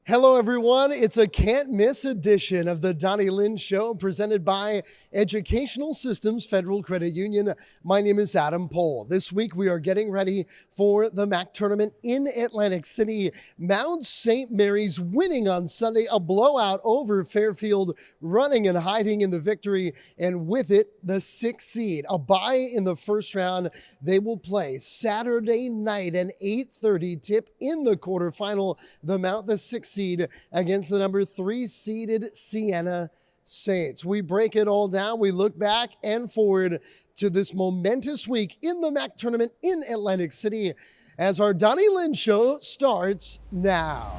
Hello, everyone. It's a can't-miss edition of the Donny Lind Show presented by Educational Systems Federal Credit Union. My name is Adam Pohl. This week, we are getting ready for the MAAC tournament in Atlantic City. Mount St. Mary's winning on Sunday, a blowout over Fairfield, running and hiding in the victory, and with it, the 6th seed. A bye in the first round. They will play Saturday night, an 8:30 tip in the quarterfinal. The Mount, the 6th seed against the number 3 seeded Siena Saints. We break it all down. We look back and forward to this momentous week in the MAAC tournament in Atlantic City as our Donny Lind Show starts now.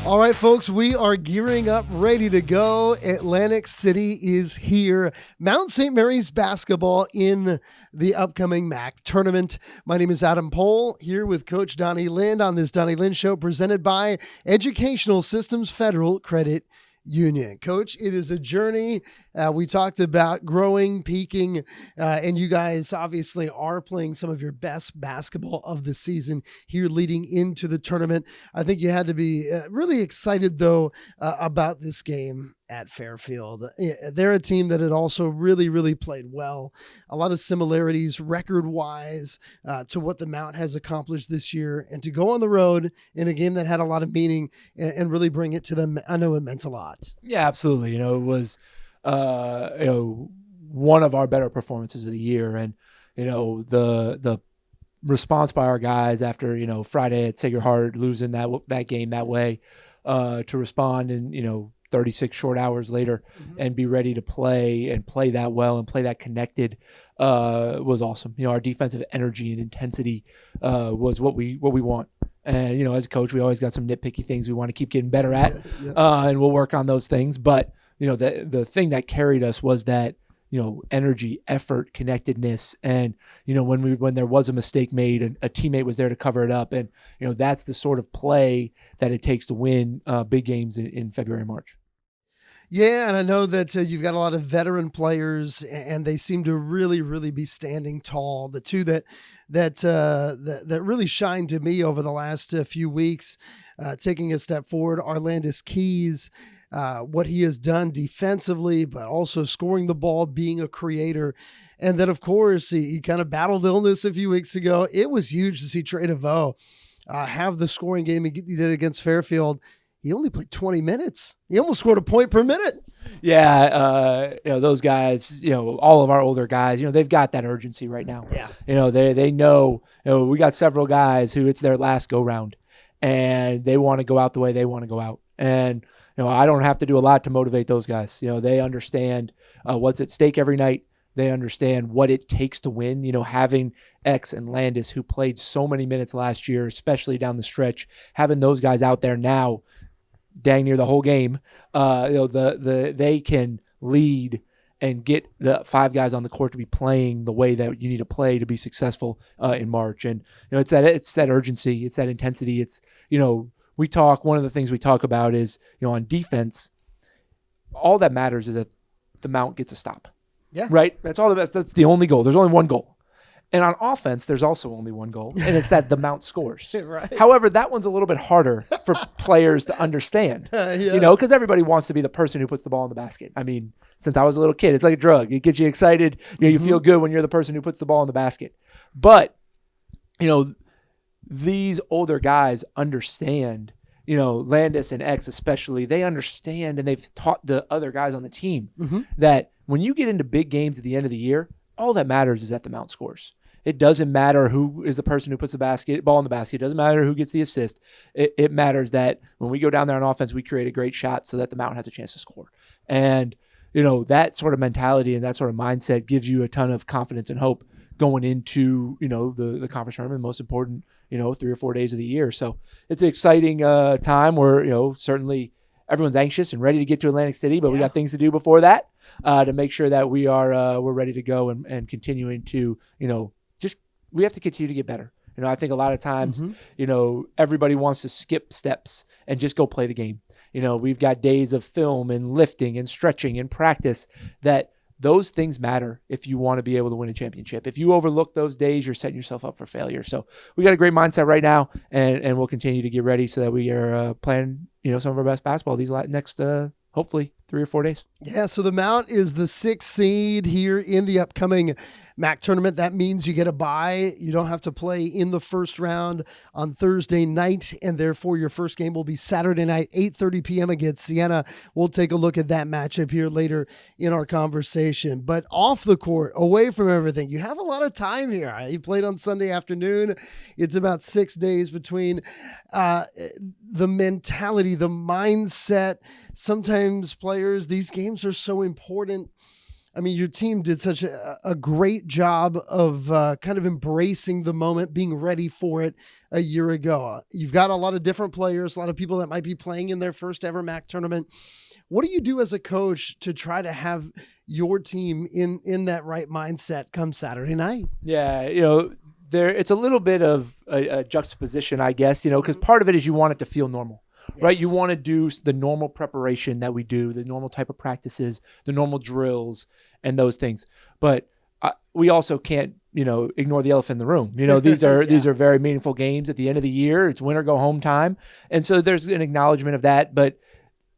All right, folks, we are gearing up, ready to go. Atlantic City is here. Mount St. Mary's basketball in the upcoming MAAC tournament. My name is Adam Pohl, here with Coach Donny Lind on this Donny Lind Show presented by Educational Systems Federal Credit Union. Coach, it is a journey. We talked about growing, peaking, and you guys obviously are playing some of your best basketball of the season here leading into the tournament. I think you had to be really excited, though, about this game at Fairfield. They're a team that had also really played well. A lot of similarities record-wise to what the Mount has accomplished this year, and to go on the road in a game that had a lot of meaning and really bring it to them. I know it meant a lot. Yeah, absolutely. It was one of our better performances of the year, and the response by our guys after Friday at Sacred Heart losing that game that way to respond and 36 short hours later and be ready to play that well and play that connected was awesome. Our defensive energy and intensity was what we want. And, as a coach, we always got some nitpicky things we want to keep getting better at, and we'll work on those things. But, the thing that carried us was that, energy, effort, connectedness. And, when there was a mistake made, a teammate was there to cover it up. And, that's the sort of play that it takes to win big games in February and March. Yeah, and I know that you've got a lot of veteran players, and they seem to really be standing tall. The two that really shined to me over the last few weeks, taking a step forward, Arlandis Keys, what he has done defensively, but also scoring the ball, being a creator. And then, of course, he kind of battled illness a few weeks ago. It was huge to see Trey DeVoe have the scoring game he did against Fairfield. He only played 20 minutes. He almost scored a point per minute. Yeah, those guys, all of our older guys, they've got that urgency right now. Yeah. They know, we got several guys who it's their last go round and they want to go out the way they want to go out. And, I don't have to do a lot to motivate those guys. They understand what's at stake every night. They understand what it takes to win. Having X and Landis, who played so many minutes last year, especially down the stretch, having those guys out there now, dang near the whole game, they can lead and get the 5 guys on the court to be playing the way that you need to play to be successful in March. And it's that urgency, it's that intensity. It's one of the things we talk about is on defense, all that matters is that the Mount gets a stop. Yeah. Right. That's the only goal. There's only one goal. And on offense, there's also only one goal, and it's that the Mount scores. Right. However, that one's a little bit harder for players to understand, yes. Because everybody wants to be the person who puts the ball in the basket. I mean, since I was a little kid, it's like a drug. It gets you excited. You feel good when you're the person who puts the ball in the basket. But, these older guys understand, Landis and X especially, they understand, and they've taught the other guys on the team that when you get into big games at the end of the year, all that matters is that the Mount scores. It doesn't matter who is the person who puts the ball in the basket. It doesn't matter who gets the assist. It matters that when we go down there on offense, we create a great shot so that the Mount has a chance to score. And, that sort of mentality and that sort of mindset gives you a ton of confidence and hope going into, the conference tournament, most important, 3 or 4 days of the year. So it's an exciting time where, certainly everyone's anxious and ready to get to Atlantic City, but we got things to do before that to make sure that we're ready to go and continuing to, we have to continue to get better. I think a lot of times, everybody wants to skip steps and just go play the game. We've got days of film and lifting and stretching and practice that those things matter if you want to be able to win a championship. If you overlook those days, you're setting yourself up for failure. So we got a great mindset right now, and we'll continue to get ready so that we are playing, some of our best basketball these next, hopefully 3 or 4 days. Yeah, so the Mount is the 6th seed here in the upcoming MAAC tournament. That means you get a bye. You don't have to play in the first round on Thursday night, and therefore your first game will be Saturday night, 8:30 p.m. against Siena. We'll take a look at that matchup here later in our conversation. But off the court, away from everything, you have a lot of time here. You played on Sunday afternoon. It's about 6 days between the mentality, the mindset. Sometimes players, these games are so important. I mean, your team did such a great job of kind of embracing the moment, being ready for it a year ago. You've got a lot of different players, a lot of people that might be playing in their first ever MAAC tournament. What do you do as a coach to try to have your team in that right mindset come Saturday night? Yeah, it's a little bit of a juxtaposition, I guess, because part of it is you want it to feel normal. Yes. Right? You want to do the normal preparation that we do, the normal type of practices, the normal drills, and those things. But we also can't, ignore the elephant in the room. These are these are very meaningful games at the end of the year. It's win or go home time, and so there's an acknowledgement of that. But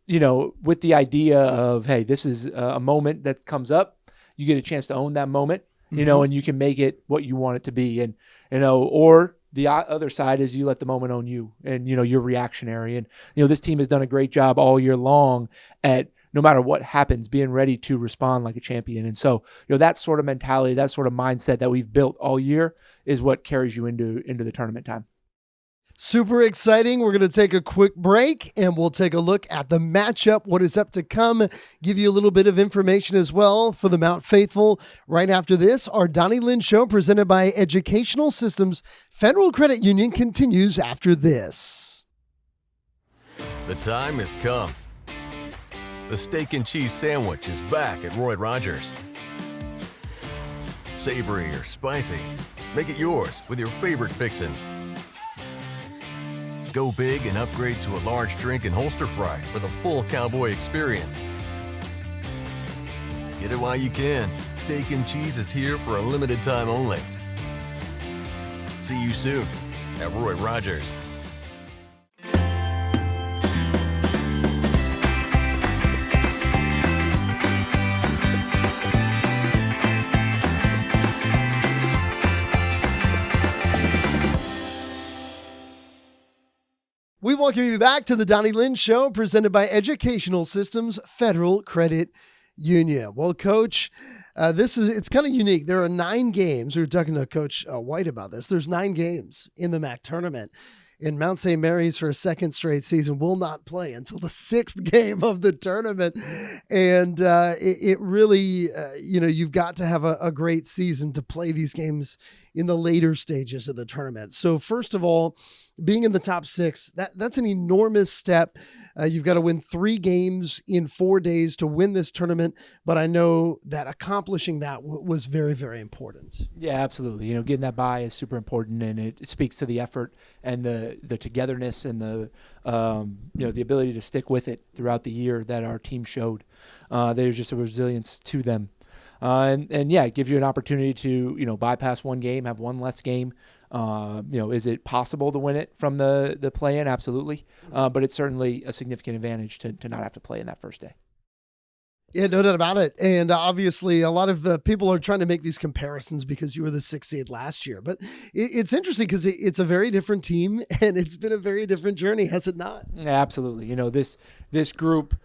with the idea of, hey, this is a moment that comes up, you get a chance to own that moment, and you can make it what you want it to be, and or the other side is you let the moment own you, and you're reactionary. And this team has done a great job all year long at, no matter what happens, being ready to respond like a champion. And so that sort of mentality, that sort of mindset that we've built all year is what carries you into the tournament time. Super exciting. We're going to take a quick break and we'll take a look at the matchup, what is up to come, give you a little bit of information as well for the Mount Faithful. Right after this, our Donny Lind Show presented by Educational Systems Federal Credit Union continues after this. The time has come. The steak and cheese sandwich is back at Roy Rogers. Savory or spicy, make it yours with your favorite fixins. Go big and upgrade to a large drink and holster fry for the full cowboy experience. Get it while you can. Steak and cheese is here for a limited time only. See you soon at Roy Rogers. We welcome you back to the Donny Lind Show, presented by Educational Systems Federal Credit Union. Well, Coach, it's kind of unique. There are 9 games. We were talking to Coach White about this. There's 9 games in the MAAC tournament. And Mount St. Mary's, for a second straight season, will not play until the 6th game of the tournament. And it really, you've got to have a great season to play these games in the later stages of the tournament. So first of all, being in the top 6, that's an enormous step. You've got to win 3 games in 4 days to win this tournament. But I know that accomplishing that was very, very important. Yeah, absolutely. Getting that bye is super important, and it speaks to the effort and the togetherness and the the ability to stick with it throughout the year that our team showed. There's just a resilience to them. And yeah, it gives you an opportunity to, bypass one game, have one less game. Is it possible to win it from the play-in? Absolutely. But it's certainly a significant advantage to not have to play in that first day. Yeah, no doubt about it. And obviously a lot of people are trying to make these comparisons because you were the 6th seed last year, but it's interesting because it's a very different team and it's been a very different journey, has it not? Yeah, absolutely. This group,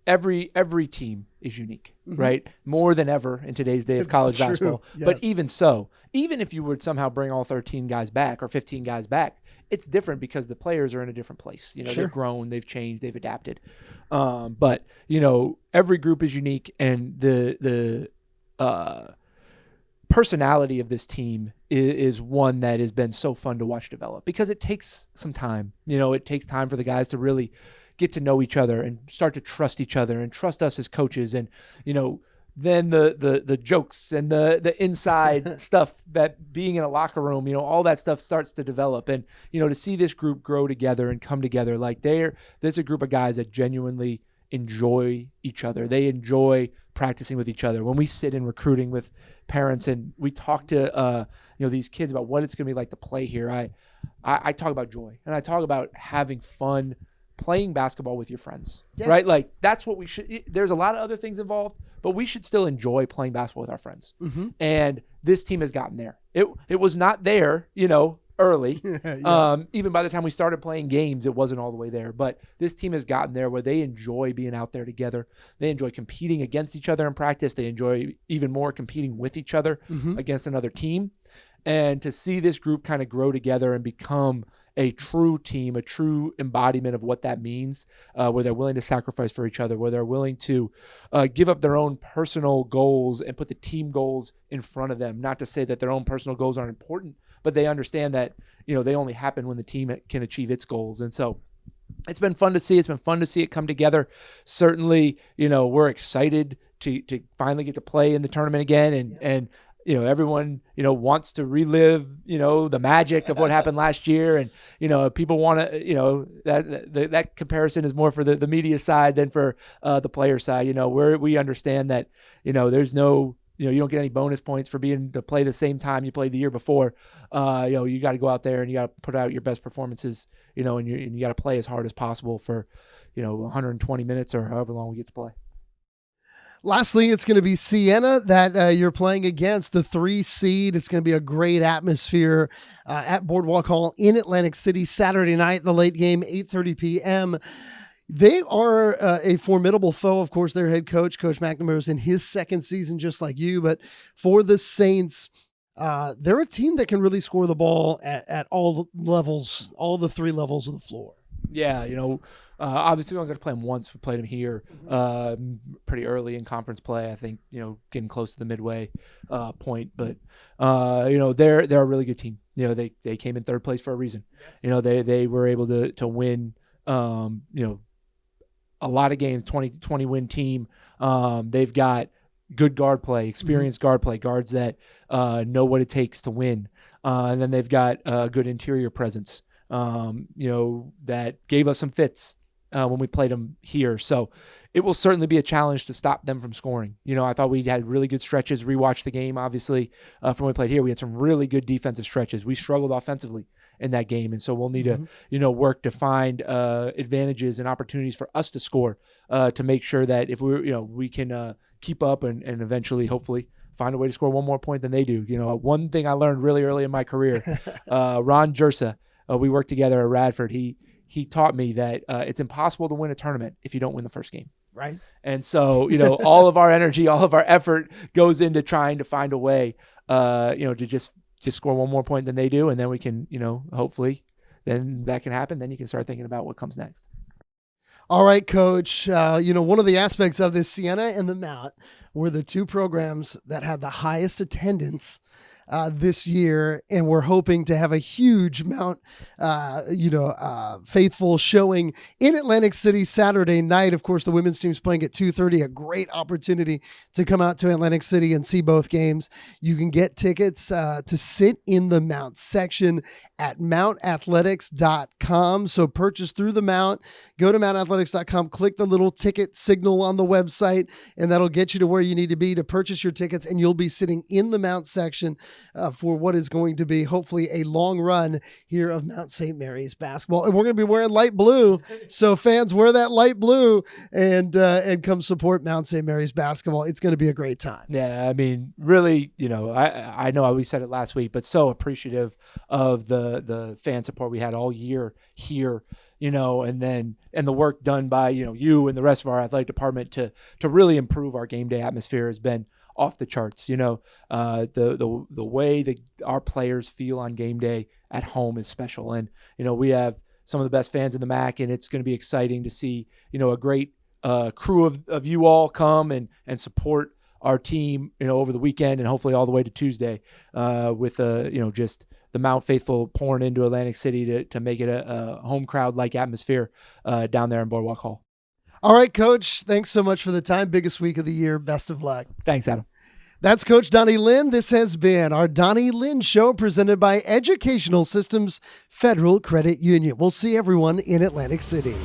every team is unique, right? More than ever in today's day of college basketball. Yes. But even so, even if you would somehow bring all 13 guys back or 15 guys back, it's different because the players are in a different place. Sure. They've grown, they've changed, they've adapted. But every group is unique, and the personality of this team is one that has been so fun to watch develop because it takes some time. It takes time for the guys to really get to know each other and start to trust each other and trust us as coaches. And, then the jokes and the inside stuff that being in a locker room, all that stuff starts to develop. And, to see this group grow together and come together, like there's a group of guys that genuinely enjoy each other. They enjoy practicing with each other. When we sit in recruiting with parents and we talk to these kids about what it's going to be like to play here, I talk about joy, and I talk about having fun playing basketball with your friends, right? Like that's what we should. There's a lot of other things involved, but we should still enjoy playing basketball with our friends. And this team has gotten there. It was not there, early. Even by the time we started playing games, it wasn't all the way there. But this team has gotten there where they enjoy being out there together. They enjoy competing against each other in practice. They enjoy even more competing with each other against another team. And to see this group kind of grow together and become a true team, a true embodiment of what that means, where they're willing to sacrifice for each other, where they're willing to give up their own personal goals and put the team goals in front of them. Not to say that their own personal goals aren't important, but they understand that, they only happen when the team can achieve its goals. And so it's been fun to see. It's been fun to see it come together. Certainly, we're excited to finally get to play in the tournament again. And everyone, wants to relive, the magic of what happened last year. And, people want to, that comparison is more for the media side than for the player side, where we understand that, there's no, you don't get any bonus points for being to play the same time you played the year before. You got to go out there and you got to put out your best performances, and you got to play as hard as possible for, 120 minutes or however long we get to play. Lastly, it's going to be Siena that you're playing against, the 3 seed. It's going to be a great atmosphere at Boardwalk Hall in Atlantic City Saturday night, the late game, 8:30 p.m. They are a formidable foe. Of course, their head coach, Coach McNamara, is in his second season, just like you. But for the Saints, they're a team that can really score the ball at all levels, all the 3 levels of the floor. Yeah, obviously we only got to play them once. We played them here pretty early in conference play. I think, getting close to the midway point. But, they're a really good team. They came in 3rd place for a reason. Yes. They were able to win, a lot of games, 20 win team. They've got good guard play, experienced guard play, guards that know what it takes to win. And then they've got good interior presence, that gave us some fits when we played them here. So it will certainly be a challenge to stop them from scoring. I thought we had really good stretches. Rewatched the game, obviously, from when we played here. We had some really good defensive stretches. We struggled offensively in that game. And so we'll need to, work to find advantages and opportunities for us to score to make sure that if we can keep up and eventually, hopefully, find a way to score one more point than they do. One thing I learned really early in my career, Ron Jersa, we worked together at Radford. He taught me that it's impossible to win a tournament if you don't win the first game. Right. And so, all of our energy, all of our effort goes into trying to find a way, to just score one more point than they do. And then we can, hopefully then that can happen. Then you can start thinking about what comes next. All right, Coach. One of the aspects of this, Siena and the MAAC, were the 2 programs that had the highest attendance this year, and we're hoping to have a huge amount, faithful showing in Atlantic City Saturday night. Of course, the women's team's playing at 2:30, a great opportunity to come out to Atlantic City and see both games. You can get tickets to sit in the Mount section at mountathletics.com. So purchase through the Mount, go to mountathletics.com, click the little ticket signal on the website, and that'll get you to where you need to be to purchase your tickets, and you'll be sitting in the Mount section for what is going to be hopefully a long run here of Mount St. Mary's basketball. And we're going to be wearing light blue. So fans, wear that light blue and come support Mount St. Mary's basketball. It's going to be a great time. Yeah, I mean, really, I know we said it last week, but so appreciative of the fan support we had all year here, and the work done by, you and the rest of our athletic department to really improve our game day atmosphere has been off the charts. The way that our players feel on game day at home is special. And, we have some of the best fans in the MAAC, and it's going to be exciting to see, a great crew of you all come and support our team, over the weekend and hopefully all the way to Tuesday with, just the Mount faithful pouring into Atlantic City to make it a home crowd-like atmosphere down there in Boardwalk Hall. All right, Coach. Thanks so much for the time. Biggest week of the year. Best of luck. Thanks, Adam. That's Coach Donny Lind. This has been our Donny Lind Show presented by Educational Systems Federal Credit Union. We'll see everyone in Atlantic City.